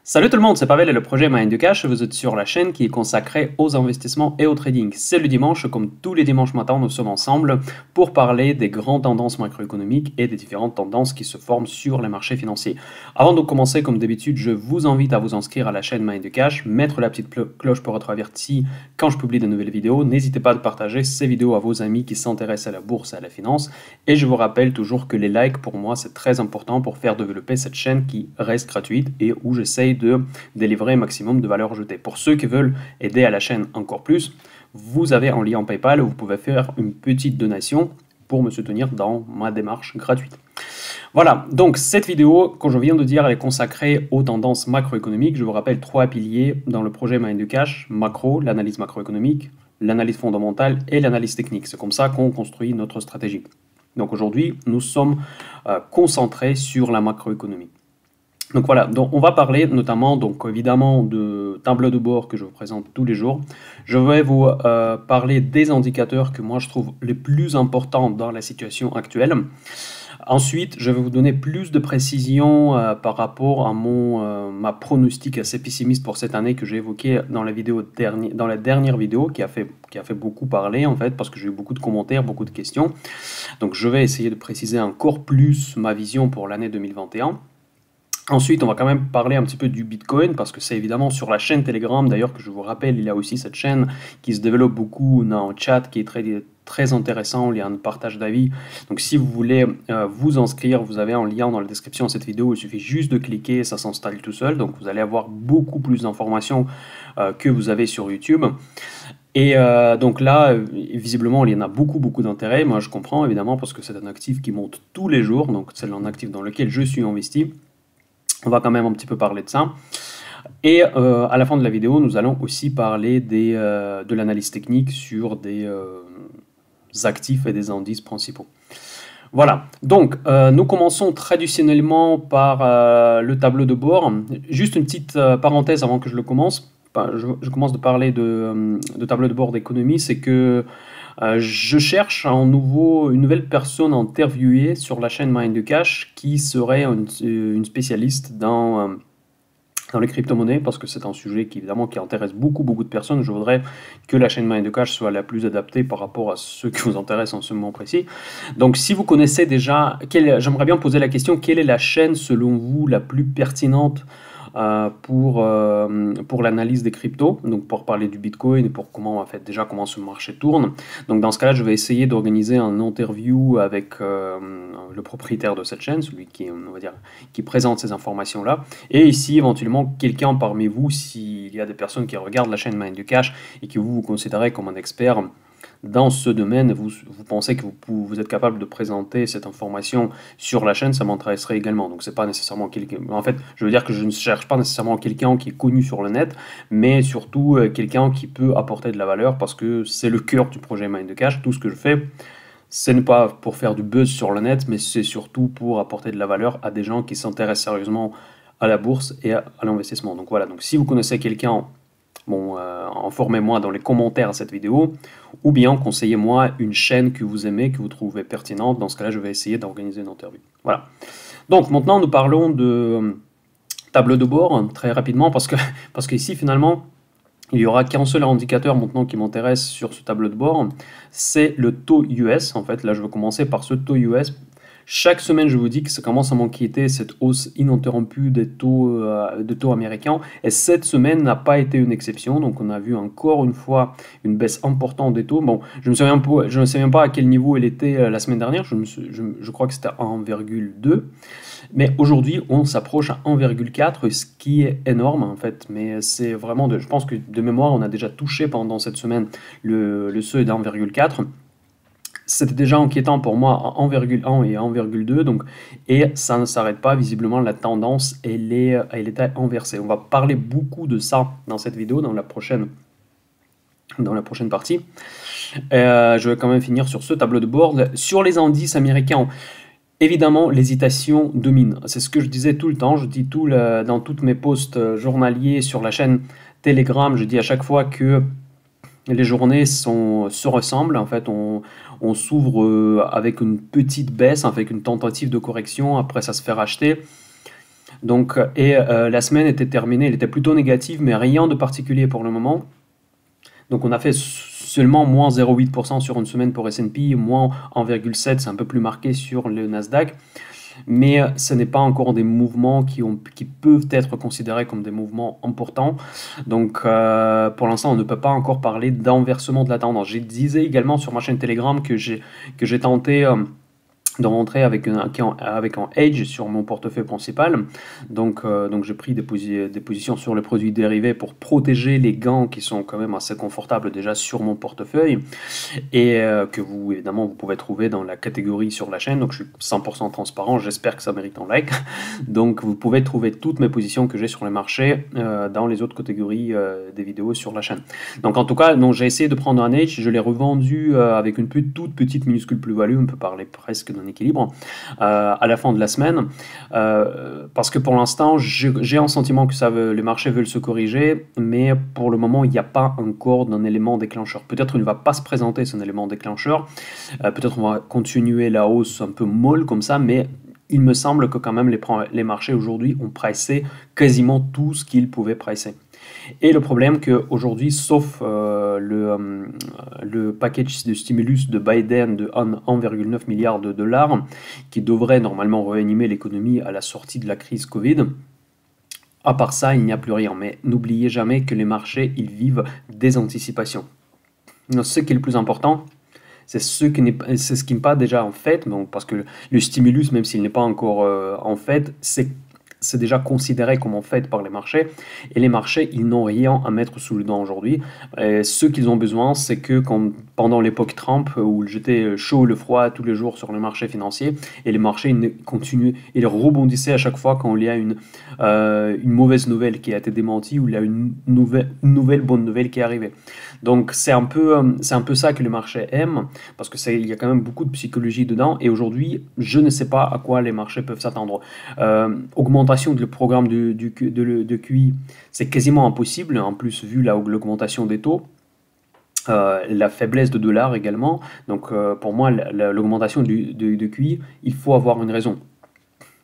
Salut tout le monde, c'est Pavel et le projet Mind de Cash. Vous êtes sur la chaîne qui est consacrée aux investissements et au trading. C'est le dimanche, comme tous les dimanches matins, nous sommes ensemble pour parler des grandes tendances macroéconomiques et des différentes tendances qui se forment sur les marchés financiers. Avant de commencer, comme d'habitude, je vous invite à vous inscrire à la chaîne Mind de Cash, mettre la petite cloche pour être averti quand je publie de nouvelles vidéos. N'hésitez pas à partager ces vidéos à vos amis qui s'intéressent à la bourse et à la finance. Et je vous rappelle toujours que les likes, pour moi, c'est très important pour faire développer cette chaîne qui reste gratuite et où j'essaye de délivrer un maximum de valeur ajoutée. Pour ceux qui veulent aider à la chaîne encore plus, vous avez un lien PayPal où vous pouvez faire une petite donation pour me soutenir dans ma démarche gratuite. Voilà, donc cette vidéo, comme je viens de dire, elle est consacrée aux tendances macroéconomiques. Je vous rappelle 3 piliers dans le projet Mind de Cash: macro, l'analyse macroéconomique, l'analyse fondamentale et l'analyse technique. C'est comme ça qu'on construit notre stratégie. Donc aujourd'hui, nous sommes concentrés sur la macroéconomie. Donc voilà, donc on va parler notamment, donc évidemment, de tableau de bord que je vous présente tous les jours. Je vais vous parler des indicateurs que moi je trouve les plus importants dans la situation actuelle. Ensuite, je vais vous donner plus de précision par rapport à ma pronostic assez pessimiste pour cette année que j'ai évoqué dans la dernière vidéo qui a fait beaucoup parler en fait, parce que j'ai eu beaucoup de commentaires, beaucoup de questions. Donc je vais essayer de préciser encore plus ma vision pour l'année 2021. Ensuite, on va quand même parler un petit peu du Bitcoin, parce que c'est évidemment sur la chaîne Telegram, d'ailleurs, que je vous rappelle, il y a aussi cette chaîne qui se développe beaucoup dans un chat qui est très intéressant, il y a un partage d'avis. Donc si vous voulez vous inscrire, vous avez un lien dans la description de cette vidéo, il suffit juste de cliquer, ça s'installe tout seul, donc vous allez avoir beaucoup plus d'informations que vous avez sur YouTube. Et donc là, visiblement, il y en a beaucoup d'intérêt. Moi, je comprends, évidemment, parce que c'est un actif qui monte tous les jours, donc c'est un actif dans lequel je suis investi. On va quand même un petit peu parler de ça. Et à la fin de la vidéo, nous allons aussi parler de l'analyse technique sur des actifs et des indices principaux. Voilà, donc nous commençons traditionnellement par le tableau de bord. Juste une petite parenthèse avant que je le commence. Je commence de parler de tableau de bord d'économie, c'est que je cherche une nouvelle personne à interviewer sur la chaîne Mind de Cash qui serait une spécialiste dans les crypto-monnaies, parce que c'est un sujet qui évidemment qui intéresse beaucoup de personnes. Je voudrais que la chaîne Mind de Cash soit la plus adaptée par rapport à ce qui vous intéresse en ce moment précis. Donc si vous connaissez déjà, j'aimerais bien poser la question: quelle est la chaîne selon vous la plus pertinente pour l'analyse des cryptos, donc pour parler du Bitcoin et pour comment ce marché tourne. Donc dans ce cas-là, je vais essayer d'organiser un interview avec le propriétaire de cette chaîne, celui qui, on va dire, qui présente ces informations-là, et ici éventuellement quelqu'un parmi vous, s'il y a des personnes qui regardent la chaîne Mind de Cash et que vous considérez comme un expert dans ce domaine, vous pensez que vous êtes capable de présenter cette information sur la chaîne, ça m'intéresserait également. Donc c'est pas nécessairement quelqu'un. En fait, je veux dire que je ne cherche pas nécessairement quelqu'un qui est connu sur le net, mais surtout quelqu'un qui peut apporter de la valeur, parce que c'est le cœur du projet Mind de Cash. Tout ce que je fais, ce n'est pas pour faire du buzz sur le net, mais c'est surtout pour apporter de la valeur à des gens qui s'intéressent sérieusement à la bourse et à l'investissement. Donc voilà, donc si vous connaissez quelqu'un, informez-moi dans les commentaires à cette vidéo, ou bien conseillez-moi une chaîne que vous aimez, que vous trouvez pertinente. Dans ce cas-là, je vais essayer d'organiser une interview. Voilà. Donc maintenant, nous parlons de tableau de bord très rapidement, parce qu'ici, finalement, il n'y aura qu'un seul indicateur maintenant qui m'intéresse sur ce tableau de bord, c'est le taux US. En fait, là, je vais commencer par ce taux US. Chaque semaine, je vous dis que ça commence à m'inquiéter, cette hausse ininterrompue des taux américains. Et cette semaine n'a pas été une exception. Donc, on a vu encore une fois une baisse importante des taux. Bon, je ne sais même pas à quel niveau elle était la semaine dernière. Je crois que c'était 1,2. Mais aujourd'hui, on s'approche à 1,4, ce qui est énorme en fait. Mais c'est vraiment, je pense que de mémoire, on a déjà touché pendant cette semaine le seuil d'1,4. C'était déjà inquiétant pour moi à 1,1 et 1,2, donc, et ça ne s'arrête pas. Visiblement, la tendance, elle est inversée. On va parler beaucoup de ça dans cette vidéo, dans la prochaine partie. Je vais quand même finir sur ce tableau de bord. Sur les indices américains, évidemment, l'hésitation domine. C'est ce que je disais tout le temps. Je dis dans toutes mes posts journaliers sur la chaîne Telegram, je dis à chaque fois que les journées se ressemblent. En fait, on s'ouvre avec une petite baisse, avec une tentative de correction. Après, ça se fait racheter. Donc, la semaine était terminée, elle était plutôt négative, mais rien de particulier pour le moment. Donc on a fait seulement moins 0,8% sur une semaine pour S&P, moins 1,7%, c'est un peu plus marqué sur le Nasdaq. Mais ce n'est pas encore des mouvements qui peuvent être considérés comme des mouvements importants. Donc pour l'instant, on ne peut pas encore parler d'enversement de la tendance. Je disais également sur ma chaîne Telegram que j'ai tenté de rentrer avec un hedge sur mon portefeuille principal. Donc j'ai pris des positions sur les produits dérivés pour protéger les gains qui sont quand même assez confortables déjà sur mon portefeuille et que vous, évidemment, vous pouvez trouver dans la catégorie sur la chaîne. Donc je suis 100% transparent, j'espère que ça mérite un like. Donc vous pouvez trouver toutes mes positions que j'ai sur les marchés dans les autres catégories des vidéos sur la chaîne. Donc en tout cas, j'ai essayé de prendre un hedge, je l'ai revendu avec une toute petite minuscule plus-value, on peut parler presque d'un équilibre à la fin de la semaine, parce que pour l'instant j'ai un sentiment que les marchés veulent se corriger, mais pour le moment il n'y a pas encore d'un élément déclencheur. Peut-être il ne va pas se présenter son élément déclencheur, peut-être on va continuer la hausse un peu molle comme ça, mais il me semble que quand même les marchés aujourd'hui ont pricé quasiment tout ce qu'ils pouvaient pricer. Et le problème qu'aujourd'hui, sauf le package de stimulus de Biden de 1,9 milliard de dollars, qui devrait normalement réanimer l'économie à la sortie de la crise Covid, à part ça, il n'y a plus rien. Mais n'oubliez jamais que les marchés, ils vivent des anticipations. Donc, ce qui est le plus important, c'est ce qui n'est pas déjà en fait, donc, parce que le stimulus, même s'il n'est pas encore en fait, c'est déjà considéré comme en fait par les marchés, et les marchés, ils n'ont rien à mettre sous le dent aujourd'hui. Ce qu'ils ont besoin, c'est que pendant l'époque Trump, où j'étais chaud le froid tous les jours sur les marchés financiers, et les marchés continuent, ils rebondissaient à chaque fois quand il y a une mauvaise nouvelle qui a été démentie, ou il y a une nouvelle bonne nouvelle qui est arrivée. Donc c'est un peu ça que les marchés aiment, parce qu'il y a quand même beaucoup de psychologie dedans, et aujourd'hui, je ne sais pas à quoi les marchés peuvent s'attendre. Augmentation du programme de QI, c'est quasiment impossible, en plus vu l'augmentation des taux. La faiblesse de dollar également, donc pour moi l'augmentation de QI, il faut avoir une raison.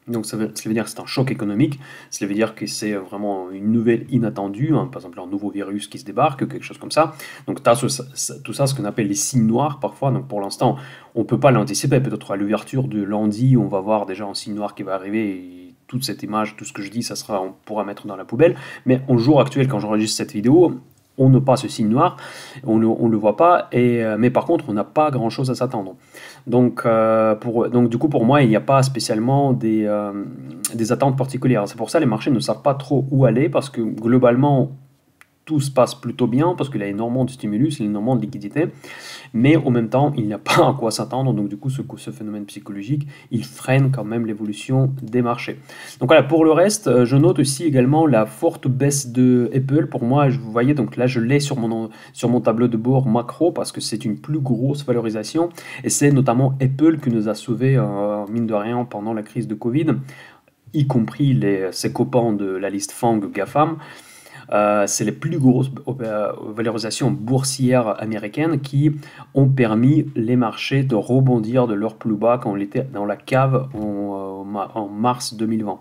Donc cela veut dire que c'est un choc économique, cela veut dire que c'est vraiment une nouvelle inattendue, par exemple un nouveau virus qui se débarque, quelque chose comme ça. Donc tu as tout ça, ce qu'on appelle les signes noirs parfois, donc pour l'instant on ne peut pas l'anticiper, peut-être à l'ouverture de lundi on va voir déjà un signe noir qui va arriver, et toute cette image, tout ce que je dis, on pourra mettre dans la poubelle, mais au jour actuel quand j'enregistre cette vidéo, on n'a pas ce signe noir, on ne le voit pas, mais par contre on n'a pas grand chose à s'attendre. Donc du coup pour moi il n'y a pas spécialement des attentes particulières. C'est pour ça que les marchés ne savent pas trop où aller, parce que globalement tout se passe plutôt bien, parce qu'il y a énormément de stimulus, énormément de liquidité, mais en même temps, il n'y a pas à quoi s'attendre, donc du coup, ce phénomène psychologique, il freine quand même l'évolution des marchés. Donc voilà, pour le reste, je note aussi également la forte baisse de Apple. Pour moi, vous voyez, donc là, je l'ai sur mon tableau de bord macro, parce que c'est une plus grosse valorisation, et c'est notamment Apple qui nous a sauvés, mine de rien, pendant la crise de Covid, y compris ses copains de la liste FANG GAFAM. C'est les plus grosses valorisations boursières américaines qui ont permis les marchés de rebondir de leur plus bas quand on était dans la cave en mars 2020.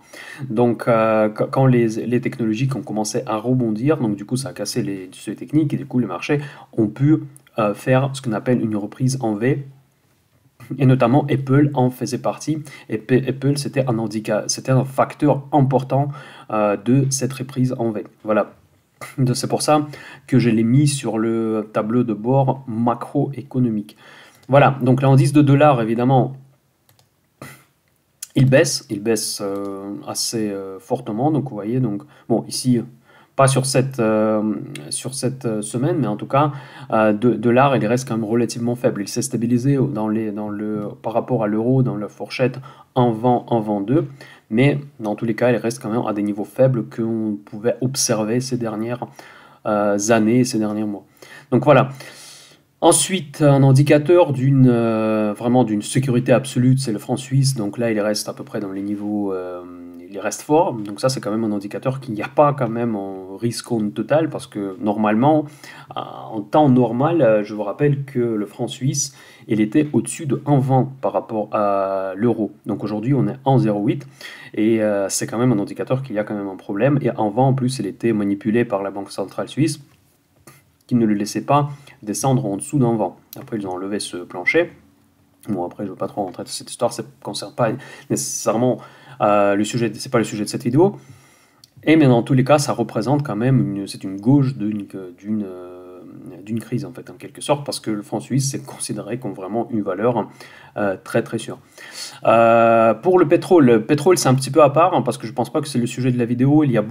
Donc quand les technologies ont commencé à rebondir, donc du coup ça a cassé les seuils techniques, et du coup les marchés ont pu faire ce qu'on appelle une reprise en V. Et notamment Apple en faisait partie. Et Apple, c'était un facteur important de cette reprise en V. Voilà. C'est pour ça que je l'ai mis sur le tableau de bord macroéconomique. Voilà, donc l'indice de dollar, évidemment, il baisse assez fortement. Donc vous voyez, donc, bon, ici, pas sur cette semaine, mais en tout cas, dollar, il reste quand même relativement faible. Il s'est stabilisé par rapport à l'euro dans la fourchette 1,20-1,22. Mais dans tous les cas, il reste quand même à des niveaux faibles qu'on pouvait observer ces dernières années, ces derniers mois. Donc voilà. Ensuite, un indicateur vraiment d'une sécurité absolue, c'est le franc suisse. Donc là, il reste à peu près dans les niveaux il reste fort. Donc ça, c'est quand même un indicateur qu'il n'y a pas quand même en risque total, parce que normalement, en temps normal, je vous rappelle que le franc suisse, il était au-dessus de 1,20 par rapport à l'euro. Donc aujourd'hui, on est 1,08 et c'est quand même un indicateur qu'il y a quand même un problème. Et 1,20 en plus, il était manipulé par la Banque centrale suisse, qui ne le laissait pas descendre en dessous d'1,20. Après, ils ont enlevé ce plancher. Bon, après, je ne veux pas trop rentrer dans cette histoire, ça ne concerne pas nécessairement le sujet, c'est pas le sujet de cette vidéo. Mais dans tous les cas, ça représente quand même c'est une gauche d'une crise, en fait, en quelque sorte, parce que le franc suisse c'est considéré comme vraiment une valeur très très sûre. Pour le pétrole c'est un petit peu à part, hein, parce que je pense pas que c'est le sujet de la vidéo. Il y a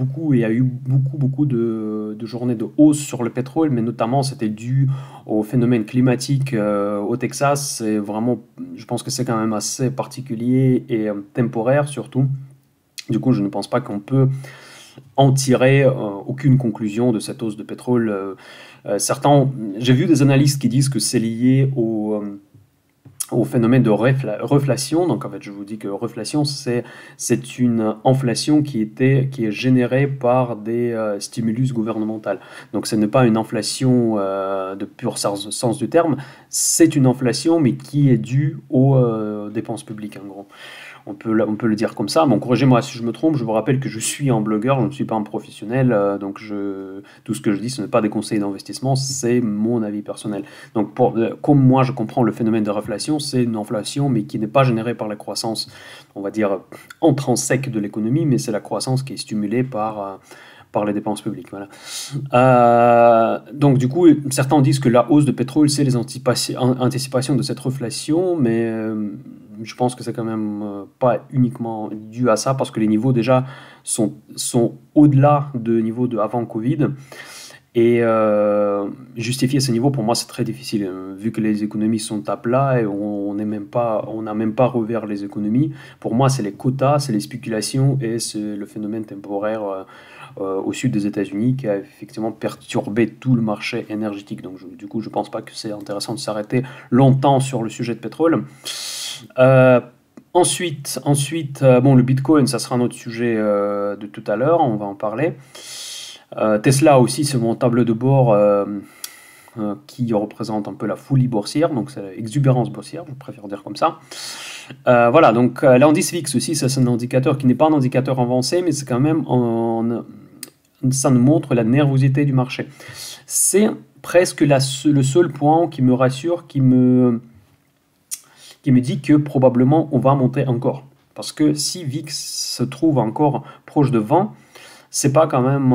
eu beaucoup de journées de hausse sur le pétrole, mais notamment c'était dû au phénomène climatique au Texas. C'est vraiment, je pense que c'est quand même assez particulier et temporaire surtout. Du coup, je ne pense pas qu'on peut en tirer aucune conclusion de cette hausse de pétrole. J'ai vu des analystes qui disent que c'est lié au phénomène de reflation. Donc en fait, je vous dis que reflation, c'est une inflation qui est générée par des stimulus gouvernementaux. Donc ce n'est pas une inflation de pur sens du terme, c'est une inflation mais qui est due aux dépenses publiques en gros. On peut le dire comme ça. Bon, corrigez-moi si je me trompe. Je vous rappelle que je suis un blogueur, je ne suis pas un professionnel. Donc tout ce que je dis, ce n'est pas des conseils d'investissement, c'est mon avis personnel. Donc comme moi je comprends le phénomène de reflation, c'est une inflation mais qui n'est pas générée par la croissance, on va dire, intrinsèque de l'économie, mais c'est la croissance qui est stimulée par les dépenses publiques. Voilà. Donc du coup, certains disent que la hausse de pétrole, c'est les anticipations de cette reflation, mais je pense que c'est quand même pas uniquement dû à ça, parce que les niveaux déjà sont au-delà de niveaux de avant Covid. Et justifier ce niveau, pour moi, c'est très difficile, vu que les économies sont à plat et on n'a même pas revers les économies. Pour moi, c'est les quotas, c'est les spéculations et c'est le phénomène temporaire au sud des États-Unis qui a effectivement perturbé tout le marché énergétique. Donc, du coup, je ne pense pas que c'est intéressant de s'arrêter longtemps sur le sujet de pétrole. Ensuite, bon, le Bitcoin, ça sera notre sujet de tout à l'heure, on va en parler. Tesla aussi, c'est mon tableau de bord qui représente un peu la folie boursière, donc c'est l'exubérance boursière, je préfère dire comme ça. Voilà, donc l'indice VIX aussi, c'est un indicateur qui n'est pas un indicateur avancé, mais c'est quand même, ça nous montre la nervosité du marché. C'est presque le seul point qui me rassure, qui me dit que probablement on va monter encore. Parce que si VIX se trouve encore proche de 20, c'est pas quand même.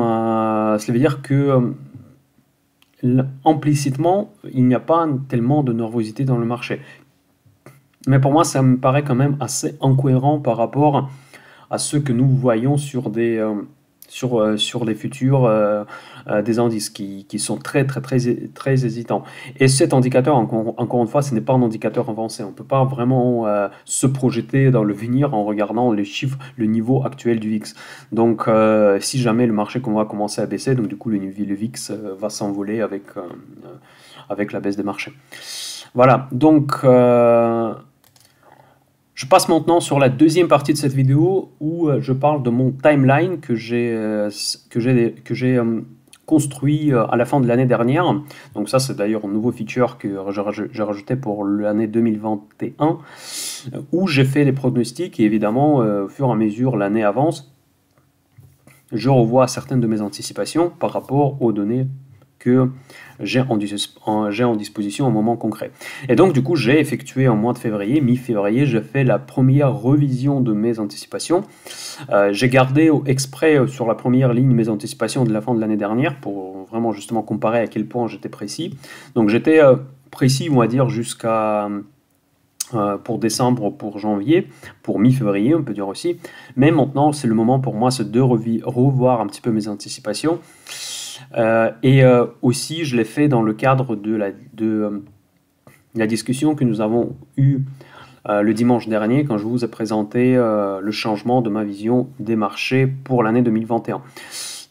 Ça veut dire que implicitement, il n'y a pas tellement de nervosité dans le marché. Mais pour moi, ça me paraît quand même assez incohérent par rapport à ce que nous voyons sur des futurs des indices qui sont très hésitants. Et cet indicateur, encore une fois, ce n'est pas un indicateur avancé. On ne peut pas vraiment se projeter dans le venir en regardant les chiffres, le niveau actuel du VIX. Donc si jamais le marché va commencer à baisser, donc du coup le VIX va s'envoler avec la baisse des marchés. Voilà, donc je passe maintenant sur la deuxième partie de cette vidéo où je parle de mon timeline que j'ai construit à la fin de l'année dernière. Donc ça, c'est d'ailleurs un nouveau feature que j'ai rajouté pour l'année 2021 où j'ai fait les pronostics et évidemment, au fur et à mesure l'année avance, je revois certaines de mes anticipations par rapport aux données que j'ai en disposition au moment concret. Et donc, du coup, j'ai effectué en mois de février, mi-février, j'ai fait la première revision de mes anticipations. J'ai gardé exprès sur la première ligne mes anticipations de la fin de l'année dernière pour vraiment justement comparer à quel point j'étais précis. Donc, j'étais précis, on va dire, jusqu'à pour décembre, pour janvier, pour mi-février, on peut dire aussi. Mais maintenant, c'est le moment pour moi de revoir un petit peu mes anticipations. Aussi, je l'ai fait dans le cadre de la discussion que nous avons eue le dimanche dernier quand je vous ai présenté le changement de ma vision des marchés pour l'année 2021.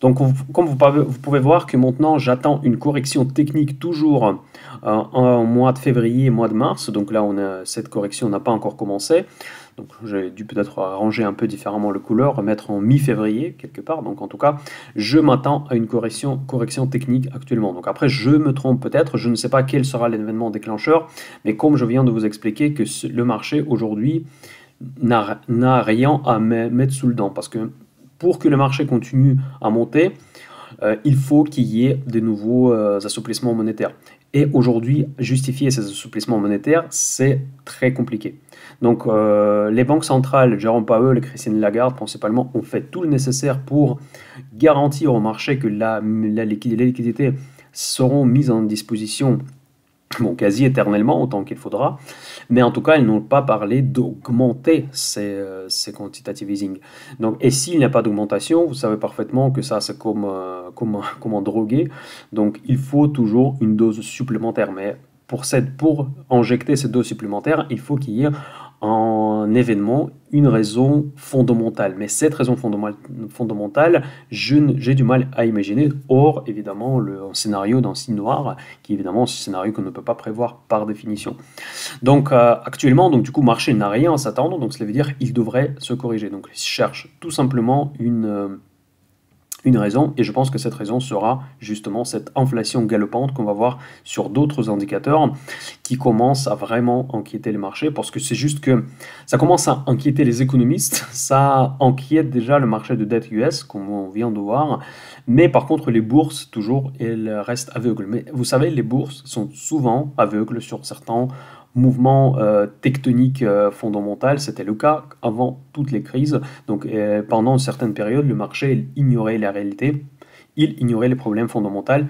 Donc, comme vous pouvez voir que maintenant, j'attends une correction technique toujours en mois de février et mois de mars. Donc là, cette correction n'a pas encore commencé. Donc j'ai dû peut-être arranger un peu différemment le couleur, remettre en mi-février quelque part. Donc en tout cas, je m'attends à une correction technique actuellement. Donc après, je me trompe peut-être, je ne sais pas quel sera l'événement déclencheur, mais comme je viens de vous expliquer que le marché aujourd'hui n'a rien à mettre sous le dent, parce que pour que le marché continue à monter, il faut qu'il y ait de nouveaux assouplissements monétaires. Et aujourd'hui, justifier ces assouplissements monétaires, c'est très compliqué. Donc les banques centrales, Jérôme Powell et Christine Lagarde principalement, ont fait tout le nécessaire pour garantir au marché que les liquidités seront mises en disposition quasi éternellement, autant qu'il faudra, mais en tout cas, ils n'ont pas parlé d'augmenter ces quantitative easing. Donc, et s'il n'y a pas d'augmentation, vous savez parfaitement que ça, c'est comme en droguer, donc il faut toujours une dose supplémentaire, mais pour injecter cette dose supplémentaire, il faut qu'il y ait un événement, une raison fondamentale. Mais cette raison fondamentale, j'ai du mal à imaginer, hors évidemment le scénario d'un signe noir, qui est évidemment ce scénario qu'on ne peut pas prévoir par définition. Donc actuellement, du coup, le marché n'a rien à s'attendre, donc cela veut dire qu'il devrait se corriger. Donc il cherche tout simplement une raison, et je pense que cette raison sera justement cette inflation galopante qu'on va voir sur d'autres indicateurs qui commencent à vraiment inquiéter les marchés, parce que c'est juste que ça commence à inquiéter les économistes, ça inquiète déjà le marché de dette US, comme on vient de voir, mais par contre les bourses, toujours, elles restent aveugles. Mais vous savez, les bourses sont souvent aveugles sur certains mouvement tectonique fondamental, c'était le cas avant toutes les crises. Donc pendant une certaine période, le marché ignorait la réalité, il ignorait les problèmes fondamentaux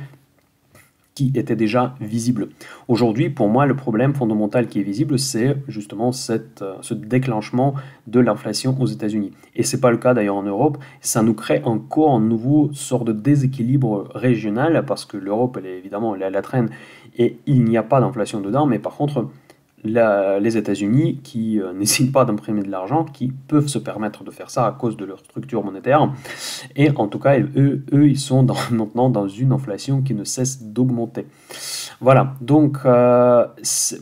qui étaient déjà visibles. Aujourd'hui, pour moi, le problème fondamental qui est visible, c'est justement ce déclenchement de l'inflation aux États-Unis. Et ce n'est pas le cas d'ailleurs en Europe. Ça nous crée encore un nouveau sort de déséquilibre régional, parce que l'Europe, évidemment, elle est à la traîne et il n'y a pas d'inflation dedans, mais par contre, les États-Unis qui n'hésitent pas d'imprimer de l'argent, qui peuvent se permettre de faire ça à cause de leur structure monétaire. Et en tout cas, eux ils sont maintenant dans une inflation qui ne cesse d'augmenter. Voilà, donc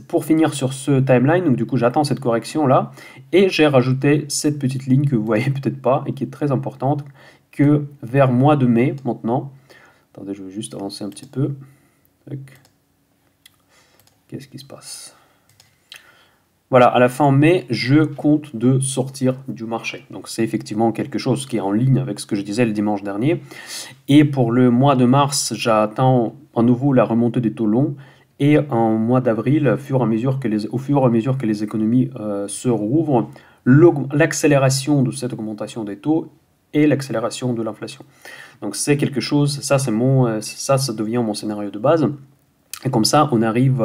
pour finir sur ce timeline, donc du coup j'attends cette correction-là, et j'ai rajouté cette petite ligne que vous voyez peut-être pas, et qui est très importante, que vers mois de mai maintenant, attendez, je vais juste avancer un petit peu. Qu'est-ce qui se passe ? Voilà, à la fin mai, je compte de sortir du marché. Donc c'est effectivement quelque chose qui est en ligne avec ce que je disais le dimanche dernier. Et pour le mois de mars, j'attends à nouveau la remontée des taux longs. Et en mois d'avril, au fur et à mesure que les économies se rouvrent, l'accélération de cette augmentation des taux et l'accélération de l'inflation. Donc c'est quelque chose, ça devient mon scénario de base. Et comme ça, on arrive,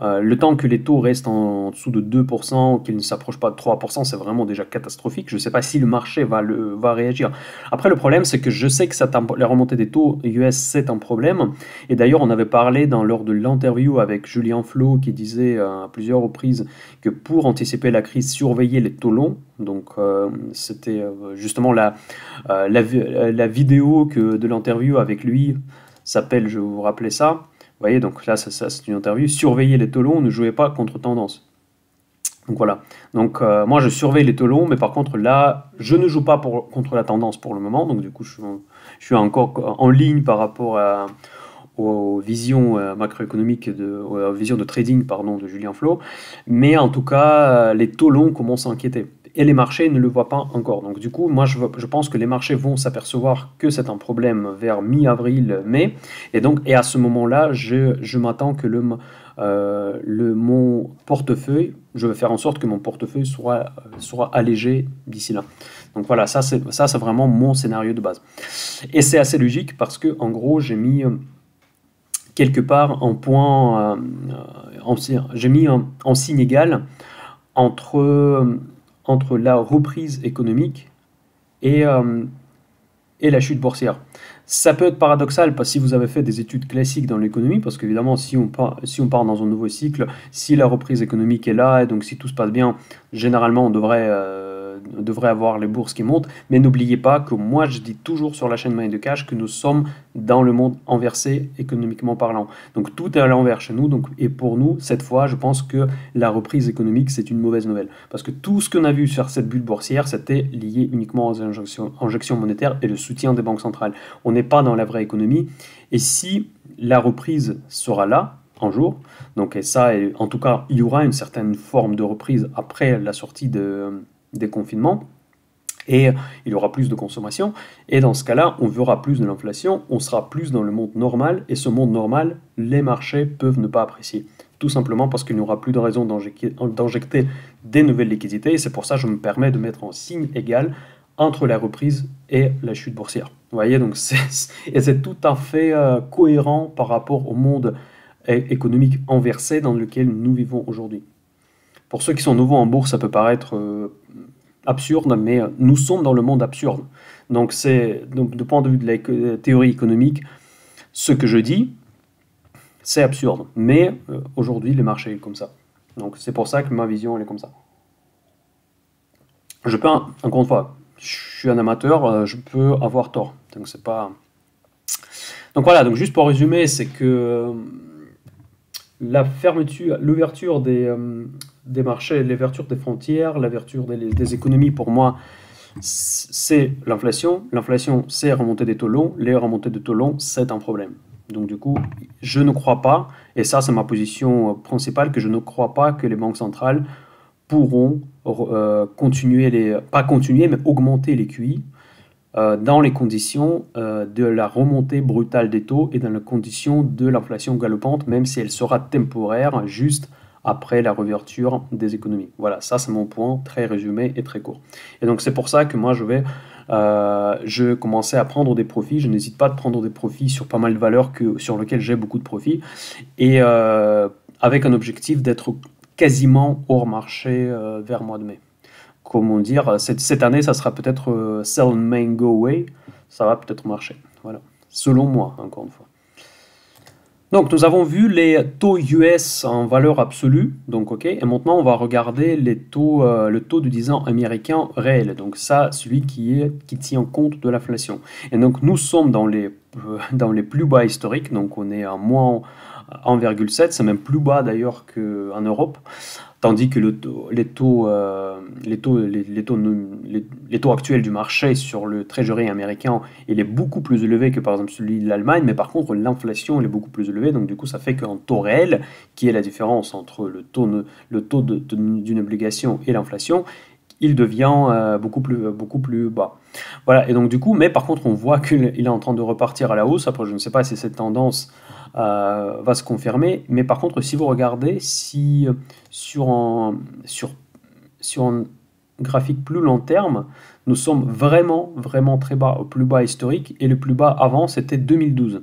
le temps que les taux restent en dessous de 2%, qu'ils ne s'approchent pas de 3%, c'est vraiment déjà catastrophique. Je ne sais pas si le marché va réagir. Après, le problème, c'est que je sais que la remontée des taux US, c'est un problème. Et d'ailleurs, on avait parlé lors de l'interview avec Julien Flo, qui disait à plusieurs reprises que pour anticiper la crise, surveiller les taux longs. Donc, c'était justement la vidéo de l'interview avec lui s'appelle, je vais vous rappeler ça. Vous voyez, donc là, c'est une interview. Surveillez les taux longs, ne jouez pas contre tendance. Donc voilà. Donc moi, je surveille les taux longs, mais par contre, là, je ne joue pas contre la tendance pour le moment. Donc du coup, je suis encore en ligne par rapport aux visions macroéconomiques, aux visions de trading, pardon, de Julien Flo. Mais en tout cas, les taux longs commencent à inquiéter. Et les marchés ne le voient pas encore. Donc du coup, moi, je pense que les marchés vont s'apercevoir que c'est un problème vers mi-avril, mai. Et à ce moment-là, je m'attends que mon portefeuille, je vais faire en sorte que mon portefeuille soit allégé d'ici là. Donc voilà, ça c'est vraiment mon scénario de base. Et c'est assez logique parce que en gros, j'ai mis quelque part un point, j'ai mis en signe égal entre la reprise économique et la chute boursière. Ça peut être paradoxal si vous avez fait des études classiques dans l'économie, parce qu'évidemment, si on part dans un nouveau cycle, si la reprise économique est là, et donc si tout se passe bien, généralement, on devrait devrait avoir les bourses qui montent, mais n'oubliez pas que moi je dis toujours sur la chaîne Mind de Cash que nous sommes dans le monde inversé économiquement parlant. Donc tout est à l'envers chez nous, donc, et pour nous, cette fois, je pense que la reprise économique, c'est une mauvaise nouvelle. Parce que tout ce qu'on a vu sur cette bulle boursière, c'était lié uniquement aux injections monétaires et le soutien des banques centrales. On n'est pas dans la vraie économie, et si la reprise sera là, un jour, donc et ça, et en tout cas, il y aura une certaine forme de reprise après la sortie des confinements, et il y aura plus de consommation, et dans ce cas-là, on verra plus de l'inflation, on sera plus dans le monde normal, et ce monde normal, les marchés peuvent ne pas apprécier. Tout simplement parce qu'il n'y aura plus de raison d'injecter des nouvelles liquidités, et c'est pour ça que je me permets de mettre en signe égal entre la reprise et la chute boursière. Vous voyez, donc c'est tout à fait cohérent par rapport au monde économique inversé dans lequel nous vivons aujourd'hui. Pour ceux qui sont nouveaux en bourse, ça peut paraître absurde, mais nous sommes dans le monde absurde. Donc, du point de vue de la théorie économique, ce que je dis, c'est absurde. Mais aujourd'hui, le marché est comme ça. Donc, c'est pour ça que ma vision, elle est comme ça. Je peux, encore une fois, je suis un amateur, je peux avoir tort. Donc, c'est pas... Donc voilà, donc juste pour résumer, c'est que la fermeture, l'ouverture des marchés, l'ouverture des frontières, l'ouverture des économies, pour moi, c'est l'inflation. L'inflation, c'est remonter des taux longs. Les remontées de taux longs, c'est un problème. Donc du coup, je ne crois pas, et ça c'est ma position principale, que je ne crois pas que les banques centrales pourront pas continuer, mais augmenter les QI dans les conditions de la remontée brutale des taux et dans les conditions de l'inflation galopante, même si elle sera temporaire, juste après la réouverture des économies. Voilà, ça c'est mon point, très résumé et très court. Et donc c'est pour ça que moi je commençais à prendre des profits. Je n'hésite pas à prendre des profits sur pas mal de valeurs sur lesquelles j'ai beaucoup de profits, et avec un objectif d'être quasiment hors marché vers le mois de mai. Comment dire, cette année, ça sera peut-être sell in May, go away, ça va peut-être marcher, voilà, selon moi, encore une fois. Donc, nous avons vu les taux US en valeur absolue, donc ok, et maintenant on va regarder le taux du 10 ans américain réel, donc ça, celui qui tient compte de l'inflation. Et donc, nous sommes dans les plus bas historiques, donc on est à moins 1,7, c'est même plus bas d'ailleurs qu'en Europe. Tandis que les taux actuels du marché sur le treasury américain, il est beaucoup plus élevé que par exemple celui de l'Allemagne, mais par contre l'inflation elle est beaucoup plus élevée, donc du coup ça fait qu'en taux réel, qui est la différence entre le taux d'une obligation et l'inflation, il devient beaucoup plus bas. Voilà, et donc du coup, mais par contre on voit qu'il est en train de repartir à la hausse. Après je ne sais pas si cette tendance va se confirmer, mais par contre si vous regardez, si sur un graphique plus long terme, nous sommes vraiment très bas, au plus bas historique, et le plus bas avant c'était 2012,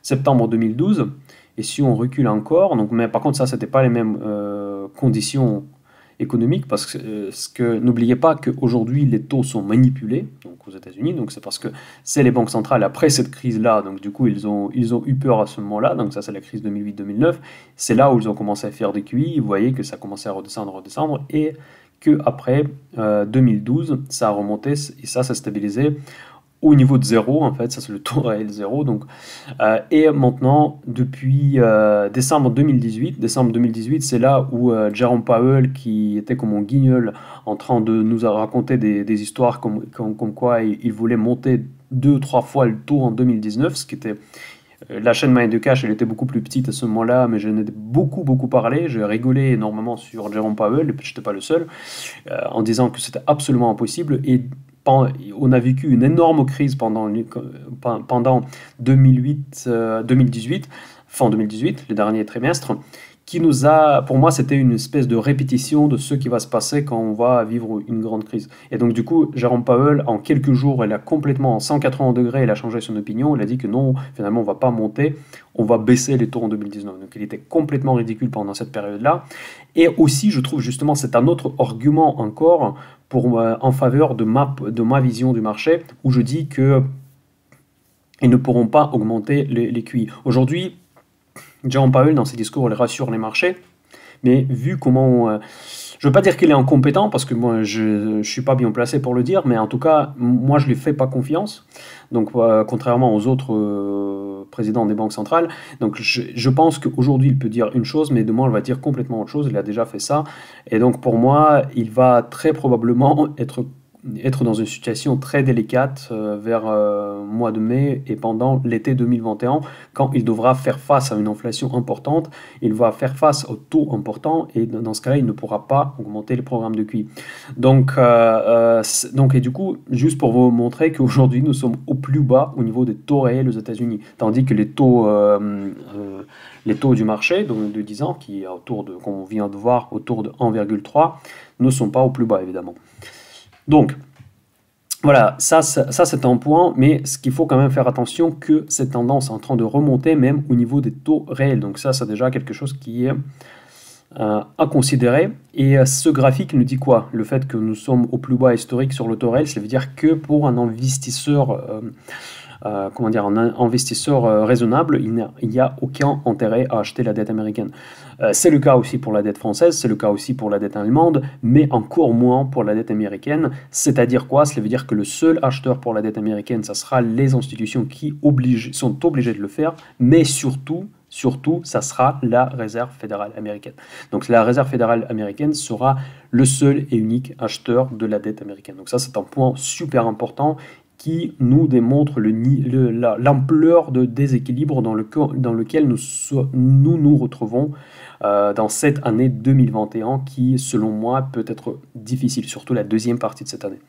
septembre 2012, et si on recule encore, donc, mais par contre ça c'était pas les mêmes conditions économiques, parce que n'oubliez pas qu'aujourd'hui les taux sont manipulés donc aux États-Unis, donc c'est parce que c'est les banques centrales après cette crise-là, donc du coup ils ont eu peur à ce moment-là, donc ça c'est la crise 2008-2009, c'est là où ils ont commencé à faire des QI, vous voyez que ça commençait à redescendre, et que après 2012 ça a remonté, et ça s'est stabilisé au niveau de zéro, en fait, ça c'est le taux réel zéro, donc, et maintenant, depuis décembre 2018, c'est là où Jerome Powell, qui était comme un guignol, en train de nous raconter des histoires comme quoi il voulait monter 2-3 fois le taux en 2019, ce qui était... La chaîne Mind de Cash, elle était beaucoup plus petite à ce moment-là, mais j'en ai beaucoup parlé, j'ai rigolé énormément sur Jerome Powell, et puis je n'étais pas le seul, en disant que c'était absolument impossible, et on a vécu une énorme crise pendant 2018, fin 2018, le dernier trimestre, qui nous a, pour moi, c'était une espèce de répétition de ce qui va se passer quand on va vivre une grande crise. Et donc, du coup, Jérôme Powell, en quelques jours, il a complètement, en 180 degrés, il a changé son opinion. Il a dit que non, finalement, on va pas monter, on va baisser les taux en 2019. Donc, il était complètement ridicule pendant cette période-là. Et aussi, je trouve justement, c'est un autre argument encore en faveur de ma vision du marché, où je dis que ils ne pourront pas augmenter les QI. Aujourd'hui, Jerome Powell, dans ses discours, il rassure les marchés, mais vu comment... je veux pas dire qu'il est incompétent parce que moi je suis pas bien placé pour le dire, mais en tout cas moi je lui fais pas confiance. Donc contrairement aux autres présidents des banques centrales, donc je pense qu'aujourd'hui il peut dire une chose, mais demain il va dire complètement autre chose. Il a déjà fait ça, et donc pour moi il va très probablement être dans une situation très délicate vers mois de mai et pendant l'été 2021, quand il devra faire face à une inflation importante, il va faire face au taux important, et dans ce cas-là, il ne pourra pas augmenter les programmes de QE. Donc, et du coup, juste pour vous montrer qu'aujourd'hui, nous sommes au plus bas au niveau des taux réels aux États-Unis, tandis que les taux du marché, donc de 10 ans, qui est qu'on vient de voir, autour de 1,3, ne sont pas au plus bas, évidemment. Donc, voilà, ça c'est un point, mais ce qu'il faut quand même faire attention, que cette tendance est en train de remonter même au niveau des taux réels. Donc ça, c'est déjà quelque chose qui est à considérer. Et ce graphique nous dit quoi? Le fait que nous sommes au plus bas historique sur le taux réel, ça veut dire que pour un investisseur un investisseur raisonnable, il n'y a aucun intérêt à acheter la dette américaine. C'est le cas aussi pour la dette française, c'est le cas aussi pour la dette allemande, mais encore moins pour la dette américaine. C'est-à-dire quoi? Cela veut dire que le seul acheteur pour la dette américaine, ça sera les institutions qui sont obligées de le faire, mais surtout, ça sera la Réserve fédérale américaine. Donc la Réserve fédérale américaine sera le seul et unique acheteur de la dette américaine. Donc ça, c'est un point super important qui nous démontre l'ampleur de déséquilibre dans lequel nous retrouvons dans cette année 2021 qui, selon moi, peut être difficile, surtout la deuxième partie de cette année.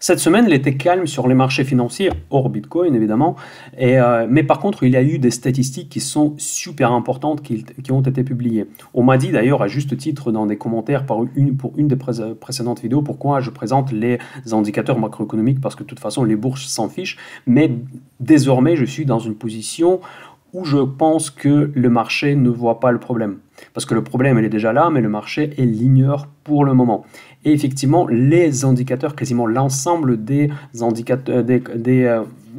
Cette semaine, elle était calme sur les marchés financiers, hors Bitcoin évidemment, mais par contre, il y a eu des statistiques qui sont super importantes qui ont été publiées. On m'a dit d'ailleurs, à juste titre, dans des commentaires pour une des précédentes vidéos, pourquoi je présente les indicateurs macroéconomiques, parce que de toute façon, les bourses s'en fichent, mais désormais, je suis dans une position où je pense que le marché ne voit pas le problème. Parce que le problème, il est déjà là, mais le marché l'ignore pour le moment. Et effectivement, les indicateurs, quasiment l'ensemble des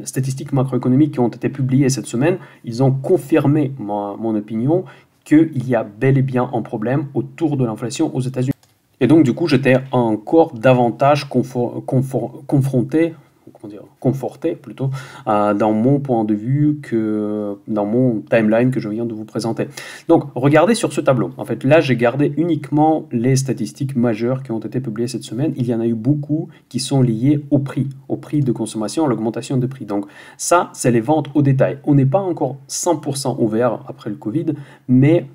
statistiques macroéconomiques qui ont été publiées cette semaine, ils ont confirmé mon opinion qu'il y a bel et bien un problème autour de l'inflation aux États-Unis. Et donc, du coup, j'étais encore davantage conforté plutôt, dans mon point de vue que dans mon timeline que je viens de vous présenter. Donc, regardez sur ce tableau. En fait, là, j'ai gardé uniquement les statistiques majeures qui ont été publiées cette semaine. Il y en a eu beaucoup qui sont liées au prix de consommation, à l'augmentation des prix. Donc, ça, c'est les ventes au détail. On n'est pas encore 100% ouvert après le Covid, mais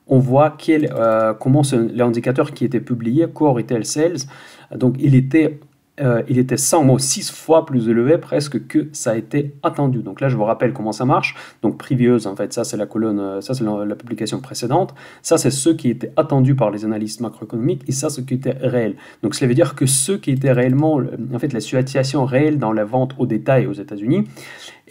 on voit comment l'indicateur qui était publié, Core Retail Sales, donc il était 6 fois plus élevé presque que ça a été attendu. Donc là, je vous rappelle comment ça marche. Donc previews, en fait, ça c'est la colonne, ça c'est la publication précédente. Ça c'est ce qui était attendu par les analystes macroéconomiques, et ça ce qui était réel. Donc cela veut dire que ce qui était réellement, en fait, la situation réelle dans la vente au détail aux États-Unis,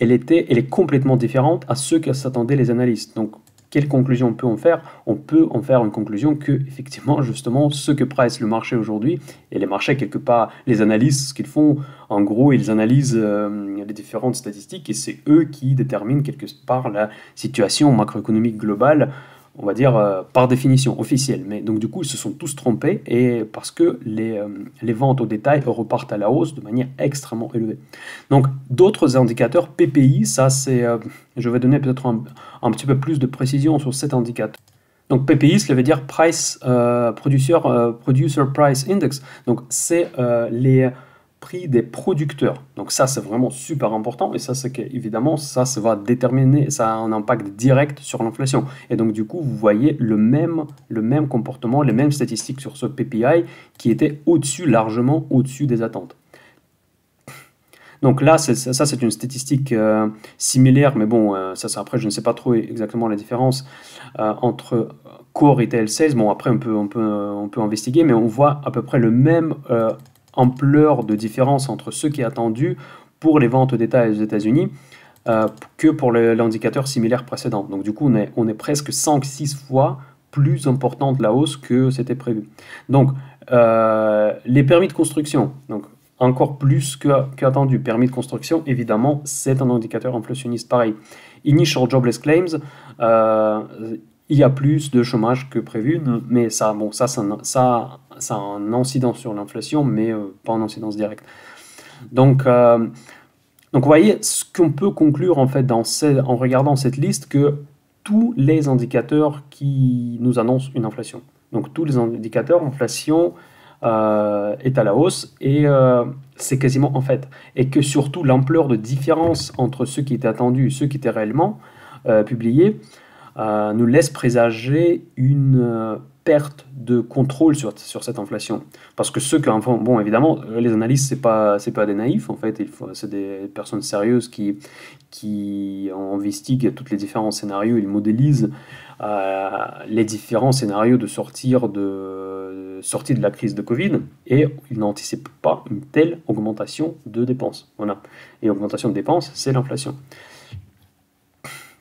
elle est complètement différente à ce que s'attendaient les analystes. Donc quelle conclusion on peut en faire? On peut en faire une conclusion que, effectivement, justement, ce que presse le marché aujourd'hui, et les marchés, quelque part, les analystes, ce qu'ils font, en gros, ils analysent les différentes statistiques, et c'est eux qui déterminent quelque part la situation macroéconomique globale, on va dire par définition officielle. Mais donc du coup, ils se sont tous trompés, et parce que les ventes au détail repartent à la hausse de manière extrêmement élevée. Donc d'autres indicateurs, PPI, ça c'est, je vais donner peut-être un petit peu plus de précision sur cet indicateur. Donc PPI, cela veut dire Producer Price Index. Donc c'est les prix des producteurs. Donc ça, c'est vraiment super important, et ça, c'est qu'évidemment, ça va déterminer, ça a un impact direct sur l'inflation. Et donc, du coup, vous voyez le même comportement, les mêmes statistiques sur ce PPI qui était largement au-dessus des attentes. Donc là, ça c'est une statistique similaire, mais bon, après, je ne sais pas trop exactement la différence entre Core Retail Sales. Bon, après, on peut investiguer, mais on voit à peu près le même ampleur de différence entre ce qui est attendu pour les ventes au détail aux États-Unis que pour l'indicateur similaire précédent. Donc du coup, on est presque 5-6 fois plus importante la hausse que c'était prévu. Donc les permis de construction, donc encore plus qu'attendu. Permis de construction, évidemment, c'est un indicateur inflationniste pareil. Initial Jobless Claims, il y a plus de chômage que prévu, mais ça, bon, ça a une incidence sur l'inflation, mais pas une incidence directe. Donc, donc vous voyez, ce qu'on peut conclure en fait en regardant cette liste, que tous les indicateurs qui nous annoncent une inflation. Donc tous les indicateurs, l'inflation est à la hausse et c'est quasiment en fait. Et que surtout l'ampleur de différence entre ceux qui étaient attendus et ceux qui étaient réellement publiés nous laisse présager une perte de contrôle sur cette inflation. Parce que ceux qui en font, bon évidemment, les analystes, c'est pas des naïfs, en fait, c'est des personnes sérieuses qui investiguent tous les différents scénarios, ils modélisent les différents scénarios de sortie de la crise de Covid, et ils n'anticipent pas une telle augmentation de dépenses. Voilà. Et augmentation de dépenses, c'est l'inflation.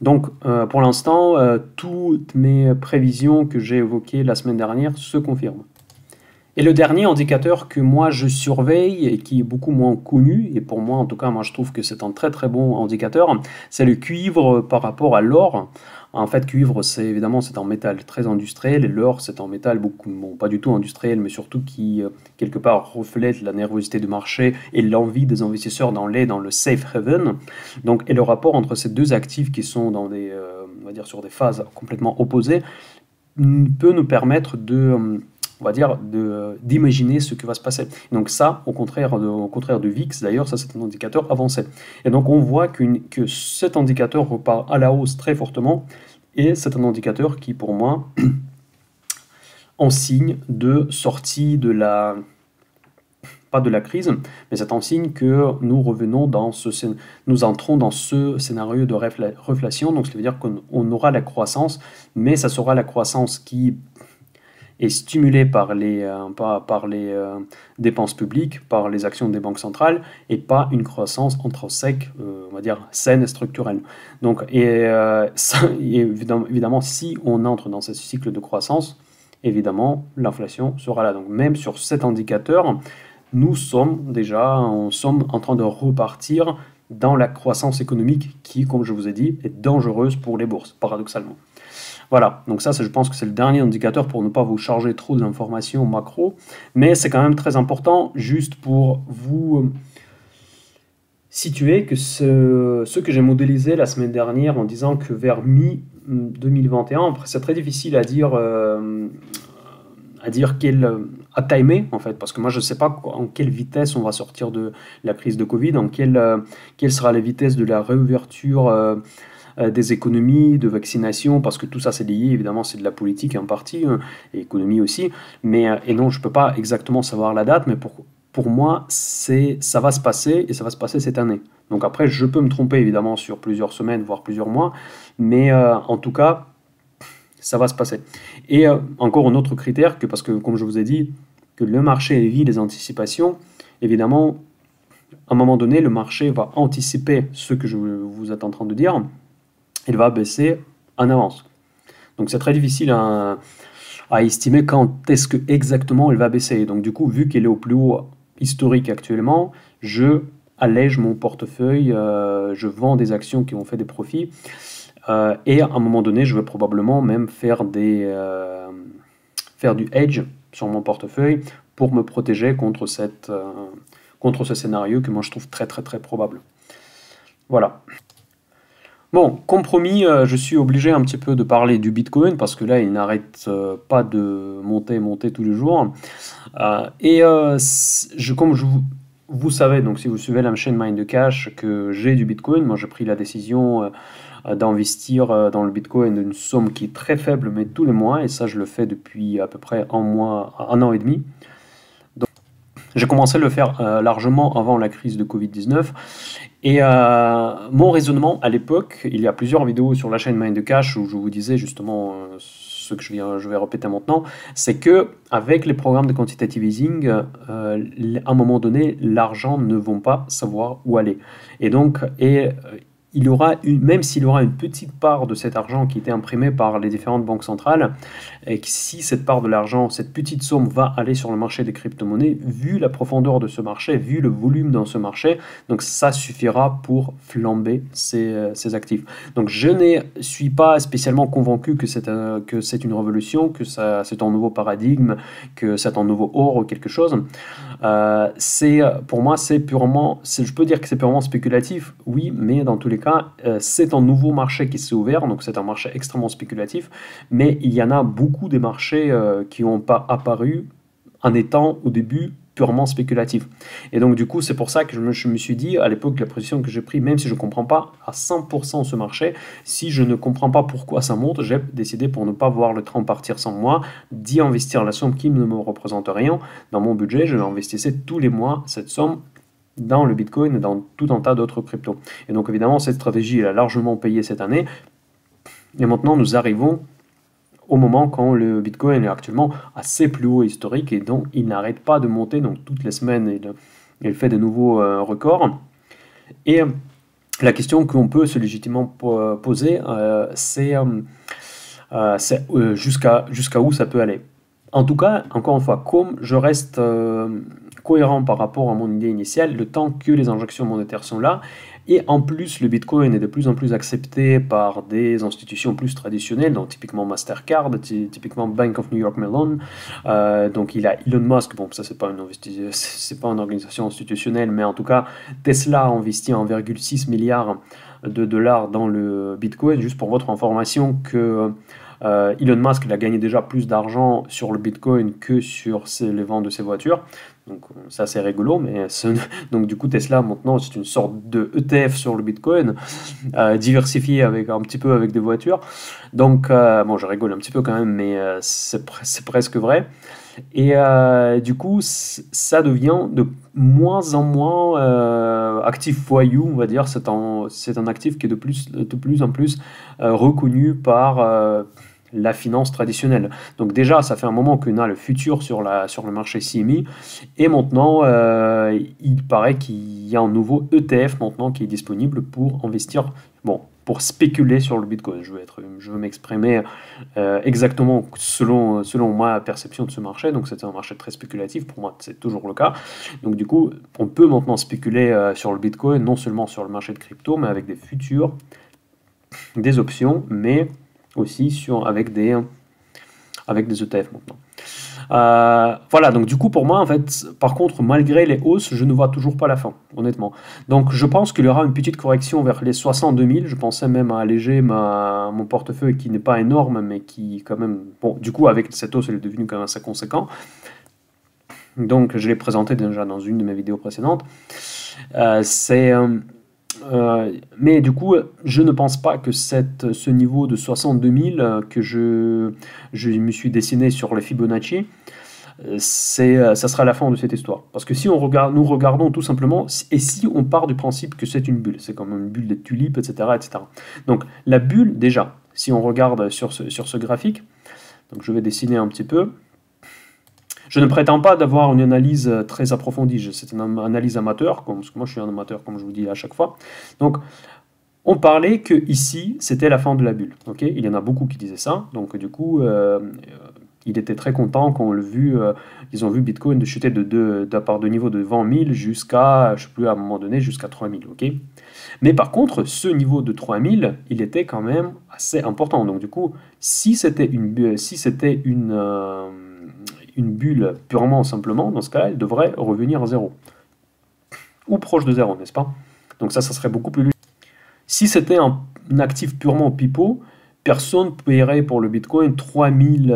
Donc, pour l'instant, toutes mes prévisions que j'ai évoquées la semaine dernière se confirment. Et le dernier indicateur que moi je surveille et qui est beaucoup moins connu, et pour moi en tout cas, moi je trouve que c'est un très très bon indicateur, c'est le cuivre par rapport à l'or. En fait, cuivre, c'est un métal très industriel, et l'or, c'est un métal beaucoup, bon, pas du tout industriel, mais surtout qui, quelque part, reflète la nervosité du marché et l'envie des investisseurs dans le safe haven. Donc, et le rapport entre ces deux actifs qui sont dans on va dire, sur des phases complètement opposées, peut nous permettre on va dire, d'imaginer ce qui va se passer. Donc ça, au contraire du VIX, d'ailleurs, ça c'est un indicateur avancé. Et donc on voit que cet indicateur repart à la hausse très fortement, et c'est un indicateur qui, pour moi, en signe de sortie pas de la crise, mais c'est un signe que nous nous entrons dans ce scénario de reflation, donc ça veut dire qu'on aura la croissance, mais ça sera la croissance qui est stimulée par les dépenses publiques, par les actions des banques centrales, et pas une croissance intrinsèque, on va dire, saine et structurelle. Donc, évidemment, si on entre dans ce cycle de croissance, évidemment, l'inflation sera là. Donc, même sur cet indicateur, nous sommes en train de repartir dans la croissance économique qui, comme je vous ai dit, est dangereuse pour les bourses, paradoxalement. Voilà, donc ça, je pense que c'est le dernier indicateur pour ne pas vous charger trop d'informations macro, mais c'est quand même très important, juste pour vous situer que ce que j'ai modélisé la semaine dernière en disant que vers mi-2021, c'est très difficile à dire à timer en fait, parce que moi je ne sais pas en quelle vitesse on va sortir de la crise de Covid, quelle sera la vitesse de la réouverture des économies, de vaccination, parce que tout ça c'est lié, évidemment c'est de la politique en partie, et économie aussi, et non, je ne peux pas exactement savoir la date, mais pour moi ça va se passer, et ça va se passer cette année. Donc après je peux me tromper évidemment sur plusieurs semaines, voire plusieurs mois, mais en tout cas ça va se passer. Et encore un autre critère, parce que comme je vous ai dit, que le marché évite les anticipations, évidemment à un moment donné le marché va anticiper ce que je vous êtes en train de dire, il va baisser en avance. Donc c'est très difficile à estimer quand est-ce que exactement elle va baisser. Donc du coup, vu qu'elle est au plus haut historique actuellement, je allège mon portefeuille, je vends des actions qui ont fait des profits, et à un moment donné, je vais probablement même faire du hedge sur mon portefeuille pour me protéger contre ce scénario que moi je trouve très très très probable. Voilà. Bon, compromis, je suis obligé un petit peu de parler du Bitcoin parce que là, il n'arrête pas de monter tous les jours. Comme vous savez, donc si vous suivez la chaîne Mind the Cash, que j'ai du Bitcoin, moi j'ai pris la décision d'investir dans le Bitcoin une somme qui est très faible, mais tous les mois, et ça je le fais depuis à peu près un an et demi. J'ai commencé à le faire largement avant la crise de Covid-19. Et mon raisonnement à l'époque, il y a plusieurs vidéos sur la chaîne Mind the Cash où je vous disais justement ce que je vais répéter maintenant, c'est que avec les programmes de quantitative easing, à un moment donné, l'argent ne va pas savoir où aller. Et donc, même s'il aura une petite part de cet argent qui était imprimé par les différentes banques centrales, et que si cette part de l'argent, cette petite somme va aller sur le marché des crypto-monnaies, vu la profondeur de ce marché, vu le volume dans ce marché, donc ça suffira pour flamber ces actifs. Donc je ne suis pas spécialement convaincu que c'est une révolution, que c'est un nouveau paradigme, que c'est un nouveau or ou quelque chose. Pour moi, je peux dire que c'est purement spéculatif, oui, mais dans tous les cas, c'est un nouveau marché qui s'est ouvert, donc c'est un marché extrêmement spéculatif, mais il y en a beaucoup des marchés qui n'ont pas apparu en étant au début purement spéculatif. Et donc du coup, c'est pour ça que je me suis dit, à l'époque, la position que j'ai prise, même si je ne comprends pas à 100% ce marché, si je ne comprends pas pourquoi ça monte, j'ai décidé, pour ne pas voir le train partir sans moi, d'y investir la somme qui ne me représente rien. Dans mon budget, je l'investissais tous les mois, cette somme, dans le Bitcoin et dans tout un tas d'autres cryptos. Et donc évidemment, cette stratégie, elle a largement payé cette année. Et maintenant, nous arrivons au moment quand le Bitcoin est actuellement à ses plus hauts historiques et donc il n'arrête pas de monter, donc toutes les semaines il fait de nouveaux records. Et la question qu'on peut se légitimement poser, c'est jusqu'à où ça peut aller. En tout cas, encore une fois, comme je reste cohérent par rapport à mon idée initiale, le temps que les injections monétaires sont là, et en plus le Bitcoin est de plus en plus accepté par des institutions plus traditionnelles, donc typiquement Mastercard, typiquement Bank of New York Mellon, donc il a Elon Musk, bon ça c'est pas une organisation institutionnelle, mais en tout cas Tesla a investi 1,6 milliard de dollars dans le Bitcoin, juste pour votre information que Elon Musk il a gagné déjà plus d'argent sur le Bitcoin que sur les ventes de ses voitures. Donc ça c'est rigolo, mais donc du coup Tesla maintenant c'est une sorte de ETF sur le Bitcoin, diversifié un petit peu avec des voitures. Donc bon je rigole un petit peu quand même, mais c'est presque vrai. Et du coup ça devient de moins en moins actif voyou, on va dire. C'est un actif qui est de plus en plus reconnu par la finance traditionnelle. Donc déjà, ça fait un moment qu'on a le futur sur le marché CME, et maintenant, il paraît qu'il y a un nouveau ETF maintenant qui est disponible pour investir, bon, pour spéculer sur le Bitcoin. Je veux m'exprimer exactement selon ma perception de ce marché. Donc c'est un marché très spéculatif, pour moi c'est toujours le cas. Donc du coup, on peut maintenant spéculer sur le Bitcoin, non seulement sur le marché de crypto, mais avec des futurs, des options, mais aussi avec des ETF maintenant. Voilà, donc du coup pour moi en fait, par contre, malgré les hausses, je ne vois toujours pas la fin, honnêtement. Donc je pense qu'il y aura une petite correction vers les 62 000, je pensais même à alléger mon portefeuille qui n'est pas énorme, mais qui quand même, bon, du coup avec cette hausse, elle est devenue quand même assez conséquent. Donc je l'ai présenté déjà dans une de mes vidéos précédentes. Mais du coup, je ne pense pas que ce niveau de 62 000 que je me suis dessiné sur les Fibonacci, ça sera la fin de cette histoire. Parce que si nous regardons tout simplement, et si on part du principe que c'est une bulle, c'est comme une bulle des tulipes, etc., etc. Donc la bulle, déjà, si on regarde sur ce graphique, donc je vais dessiner un petit peu. Je ne prétends pas d'avoir une analyse très approfondie, c'est une analyse amateur, parce que moi je suis un amateur comme je vous dis à chaque fois. Donc on parlait que ici c'était la fin de la bulle. Okay, il y en a beaucoup qui disaient ça, donc du coup il était très content quand ils ont vu Bitcoin de chuter de niveau de 20 000 jusqu'à, je ne sais plus, à un moment donné, jusqu'à 3 000. Okay, mais par contre, ce niveau de 3 000, il était quand même assez important. Donc du coup, si c'était une bulle purement simplement, dans ce cas-là, elle devrait revenir à zéro. Ou proche de zéro, n'est-ce pas? Donc ça serait beaucoup plus logique. Si c'était un actif purement pipeau, personne ne paierait pour le Bitcoin 3000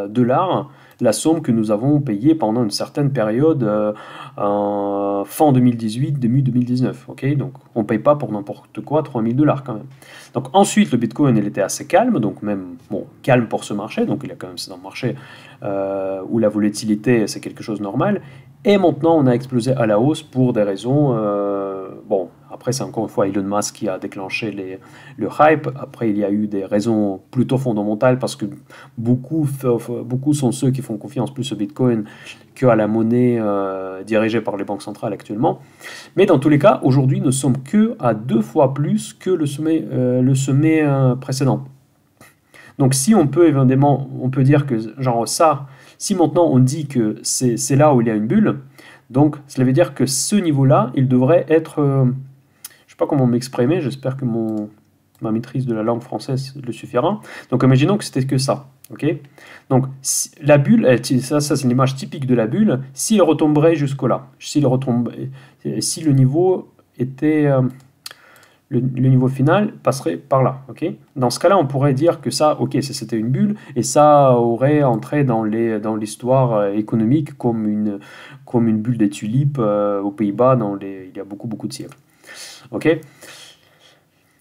dollars, la somme que nous avons payée pendant une certaine période fin 2018, début 2019. Okay, donc on ne paye pas pour n'importe quoi 3000 dollars quand même. Donc ensuite, le Bitcoin, il était assez calme, donc même, bon, calme pour ce marché, donc il a quand même, c'est un marché où la volatilité, c'est quelque chose de normal. Et maintenant, on a explosé à la hausse pour des raisons, bon, après, c'est encore une fois Elon Musk qui a déclenché le hype. Après, il y a eu des raisons plutôt fondamentales parce que beaucoup sont ceux qui font confiance plus au Bitcoin qu'à la monnaie dirigée par les banques centrales actuellement. Mais dans tous les cas, aujourd'hui, nous ne sommes que à 2 fois plus que le sommet précédent. Donc si on peut évidemment, on peut dire que genre ça, si maintenant on dit que c'est là où il y a une bulle, donc cela veut dire que ce niveau-là, il devrait être, je ne sais pas comment m'exprimer, j'espère que ma maîtrise de la langue française le suffira. Donc imaginons que c'était que ça, ok? Donc si, la bulle, ça c'est une image typique de la bulle, s'il retomberait jusqu'au là, si le niveau était... le niveau final passerait par là. Okay, dans ce cas-là, on pourrait dire que ça, ok, c'était une bulle, et ça aurait entré dans l'histoire économique comme une bulle des tulipes aux Pays-Bas il y a beaucoup de siècles. Ok,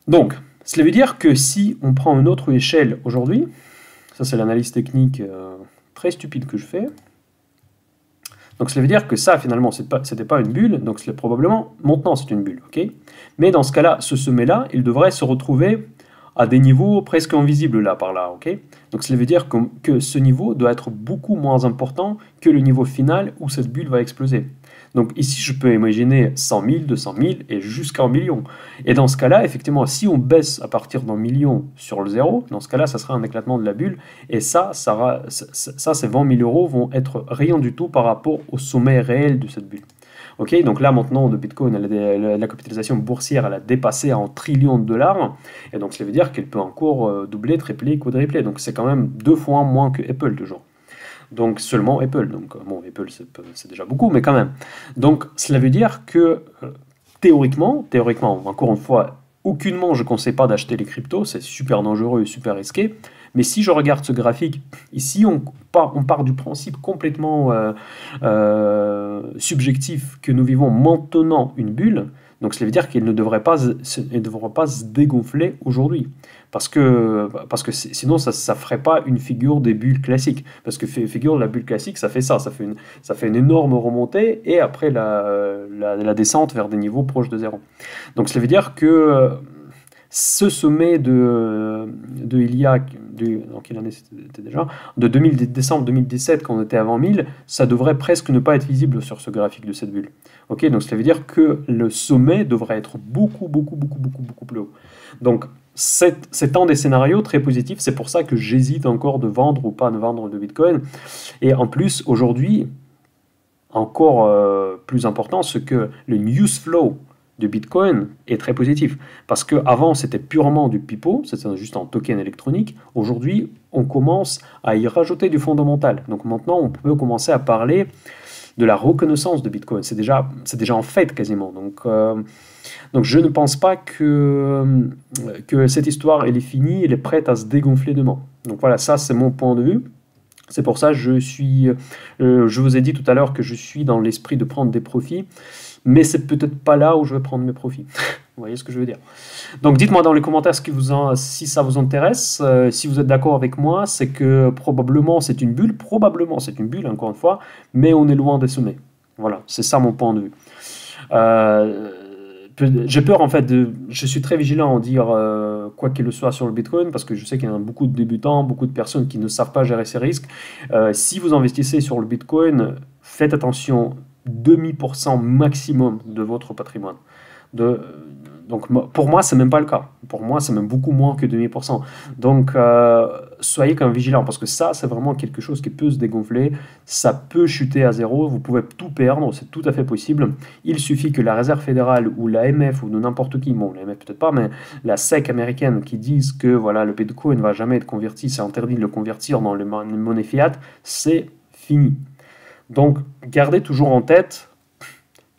donc, cela veut dire que si on prend une autre échelle aujourd'hui, ça c'est l'analyse technique très stupide que je fais, donc cela veut dire que ça, finalement, c'était pas une bulle, donc probablement, maintenant c'est une bulle, ok? Mais dans ce cas-là, ce sommet-là, il devrait se retrouver à des niveaux presque invisibles là, par là, ok? Donc cela veut dire que ce niveau doit être beaucoup moins important que le niveau final où cette bulle va exploser. Donc ici, je peux imaginer 100 000, 200 000 et jusqu'à 1 million. Et dans ce cas-là, effectivement, si on baisse à partir d'un million sur le zéro, dans ce cas-là, ça sera un éclatement de la bulle. Et ça ces 20 000 euros vont être rien du tout par rapport au sommet réel de cette bulle. Ok, donc là maintenant, le Bitcoin, la capitalisation boursière, elle a dépassé un trillion de dollars. Et donc ça veut dire qu'elle peut encore doubler, tripler, quadrupler. Donc c'est quand même 2 fois moins que Apple toujours. Donc seulement Apple. Donc bon, Apple c'est déjà beaucoup, mais quand même. Donc cela veut dire que théoriquement, encore une fois, aucunement je ne conseille pas d'acheter les cryptos, c'est super dangereux et super risqué. Mais si je regarde ce graphique, ici on part du principe complètement subjectif que nous vivons maintenant une bulle. Donc cela veut dire qu'il ne devrait pas se dégonfler aujourd'hui. Parce que sinon, ça ne ferait pas une figure des bulles classiques. Parce que figure de la bulle classique, ça fait ça. Ça fait une énorme remontée et après la descente vers des niveaux proches de zéro. Donc cela veut dire que ce sommet de décembre 2017, quand on était à 20 000, ça devrait presque ne pas être visible sur ce graphique de cette bulle. Ok, donc cela veut dire que le sommet devrait être beaucoup plus haut. Donc c'est un des scénarios très positifs, c'est pour ça que j'hésite encore de vendre ou pas de vendre de Bitcoin. Et en plus, aujourd'hui, encore plus important, c'est que le news flow de Bitcoin est très positif. Parce qu'avant, c'était purement du pipeau, c'était juste un token électronique. Aujourd'hui, on commence à y rajouter du fondamental. Donc maintenant, on peut commencer à parler de la reconnaissance de Bitcoin. C'est déjà en fait quasiment. Donc je ne pense pas que cette histoire elle est finie, elle est prête à se dégonfler demain. Donc voilà, ça c'est mon point de vue. C'est pour ça que je vous ai dit tout à l'heure que je suis dans l'esprit de prendre des profits, mais c'est peut-être pas là où je vais prendre mes profits. Vous voyez ce que je veux dire? Donc dites-moi dans les commentaires si ça vous intéresse, si vous êtes d'accord avec moi, c'est que probablement c'est une bulle, encore une fois, mais on est loin des sommets. Voilà, c'est ça mon point de vue. J'ai peur en fait, je suis très vigilant à dire quoi qu'il soit sur le Bitcoin parce que je sais qu'il y a beaucoup de débutants, beaucoup de personnes qui ne savent pas gérer ces risques. Si vous investissez sur le Bitcoin, faites attention, 0,5% maximum de votre patrimoine. Donc pour moi, c'est même pas le cas. Pour moi, c'est même beaucoup moins que 0,5%. Donc soyez quand même vigilants parce que ça, c'est vraiment quelque chose qui peut se dégonfler. Ça peut chuter à zéro. Vous pouvez tout perdre. C'est tout à fait possible. Il suffit que la Réserve fédérale ou l'AMF ou n'importe qui, bon, l'AMF peut-être pas, mais la SEC américaine qui disent que voilà, le Bitcoin ne va jamais être converti, c'est interdit de le convertir dans les monnaies fiat, c'est fini. Donc, gardez toujours en tête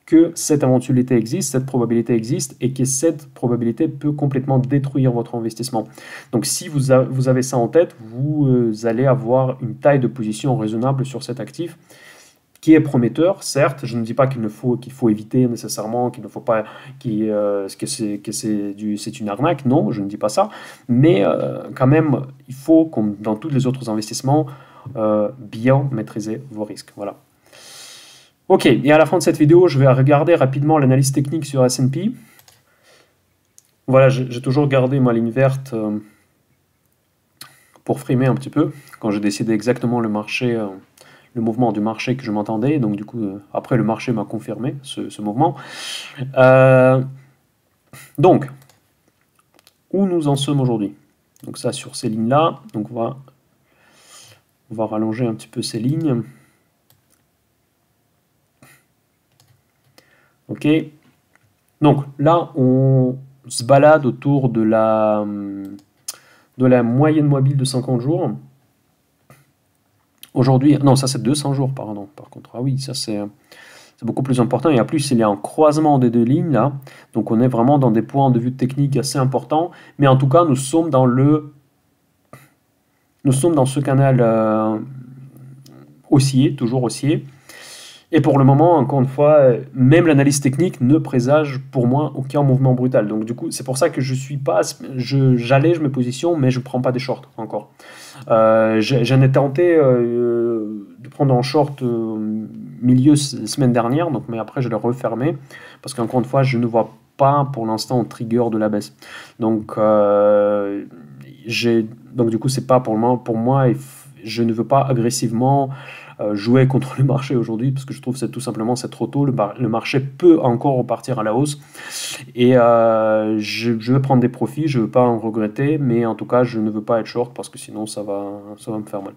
que cette éventualité existe, cette probabilité existe, et que cette probabilité peut complètement détruire votre investissement. Donc, si vous avez ça en tête, vous allez avoir une taille de position raisonnable sur cet actif, qui est prometteur, certes. Je ne dis pas qu'il faut éviter nécessairement, qu'il ne faut pas, que c'est une arnaque. Non, je ne dis pas ça. Mais quand même, il faut, comme dans tous les autres investissements, bien maîtriser vos risques. Voilà. Ok, et à la fin de cette vidéo, je vais regarder rapidement l'analyse technique sur S&P. Voilà, j'ai toujours gardé ma ligne verte pour frimer un petit peu, quand j'ai décidé exactement le marché, le mouvement du marché que je m'attendais. Donc du coup, après le marché m'a confirmé ce mouvement. Euh, donc, où nous en sommes aujourd'hui? Donc ça sur ces lignes-là. Donc on va rallonger un petit peu ces lignes. Ok. Donc là, on se balade autour de la moyenne mobile de 50 jours. Aujourd'hui, non, ça c'est 200 jours, pardon. Par contre, ah oui, ça c'est beaucoup plus important. Et en plus, il y a un croisement des deux lignes là. Donc on est vraiment dans des points de vue technique assez importants. Mais en tout cas, nous sommes dans ce canal haussier, toujours haussier. Et pour le moment, encore une fois, même l'analyse technique ne présage pour moi aucun mouvement brutal. Donc du coup, c'est pour ça que je suis pas, j'allège mes positions, mais je ne prends pas des shorts encore. J'en ai tenté de prendre en short milieu semaine dernière, donc, mais après je l'ai refermé parce qu'encore une fois, je ne vois pas pour l'instant un trigger de la baisse. Donc, donc du coup, c'est pas pour moi, je ne veux pas agressivement jouer contre le marché aujourd'hui parce que je trouve que tout simplement c'est trop tôt. Le marché peut encore repartir à la hausse et je veux prendre des profits, je ne veux pas en regretter, mais en tout cas je ne veux pas être short parce que sinon ça va me faire mal.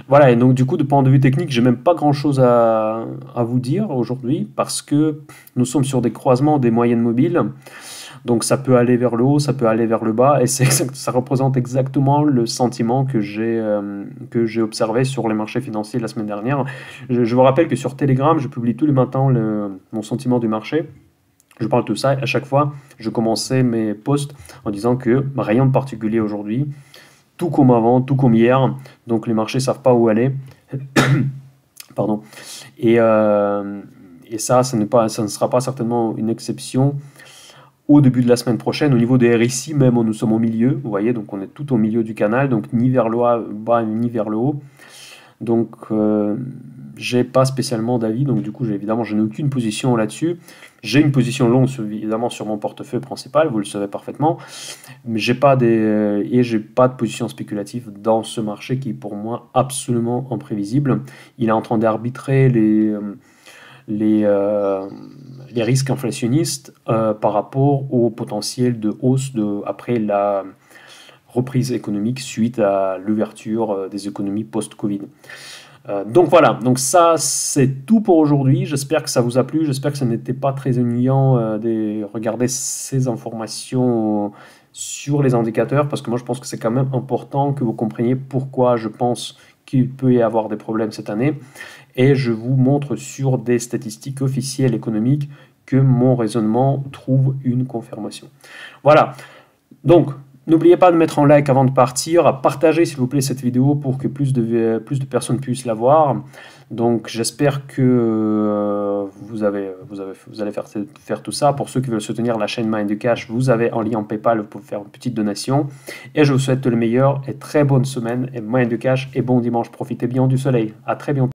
Voilà, et donc du coup de point de vue technique, j'ai même pas grand chose à vous dire aujourd'hui parce que nous sommes sur des croisements des moyennes mobiles. Donc ça peut aller vers le haut, ça peut aller vers le bas, et ça représente exactement le sentiment que j'ai observé sur les marchés financiers la semaine dernière. Je vous rappelle que sur Telegram, je publie tous les matins mon sentiment du marché. Je parle de ça, et à chaque fois, je commençais mes posts en disant que rien de particulier aujourd'hui, tout comme avant, tout comme hier, donc les marchés ne savent pas où aller. Pardon. Et ça ne sera pas certainement une exception au début de la semaine prochaine. Au niveau des RSI, même, nous sommes au milieu, vous voyez, donc on est tout au milieu du canal, donc ni vers le bas ni vers le haut. Donc j'ai pas spécialement d'avis, donc du coup évidemment je n'ai aucune position là-dessus. J'ai une position longue évidemment sur mon portefeuille principal, vous le savez parfaitement, mais j'ai pas de position spéculative dans ce marché qui est pour moi absolument imprévisible. Il est en train d'arbitrer les risques inflationnistes par rapport au potentiel de hausse après la reprise économique suite à l'ouverture des économies post-Covid. Donc voilà, donc ça c'est tout pour aujourd'hui. J'espère que ça vous a plu, j'espère que ça n'était pas très ennuyant de regarder ces informations sur les indicateurs, parce que moi je pense que c'est quand même important que vous compreniez pourquoi je pense qu'il peut y avoir des problèmes cette année, et je vous montre sur des statistiques officielles économiques que mon raisonnement trouve une confirmation. Voilà, donc n'oubliez pas de mettre un like avant de partir, partagez s'il vous plaît cette vidéo pour que plus de personnes puissent la voir. Donc j'espère que vous allez faire tout ça. Pour ceux qui veulent soutenir la chaîne Mind the Cash, vous avez un lien PayPal pour faire une petite donation. Et je vous souhaite le meilleur et très bonne semaine et Mind the Cash et bon dimanche. Profitez bien du soleil. À très bientôt.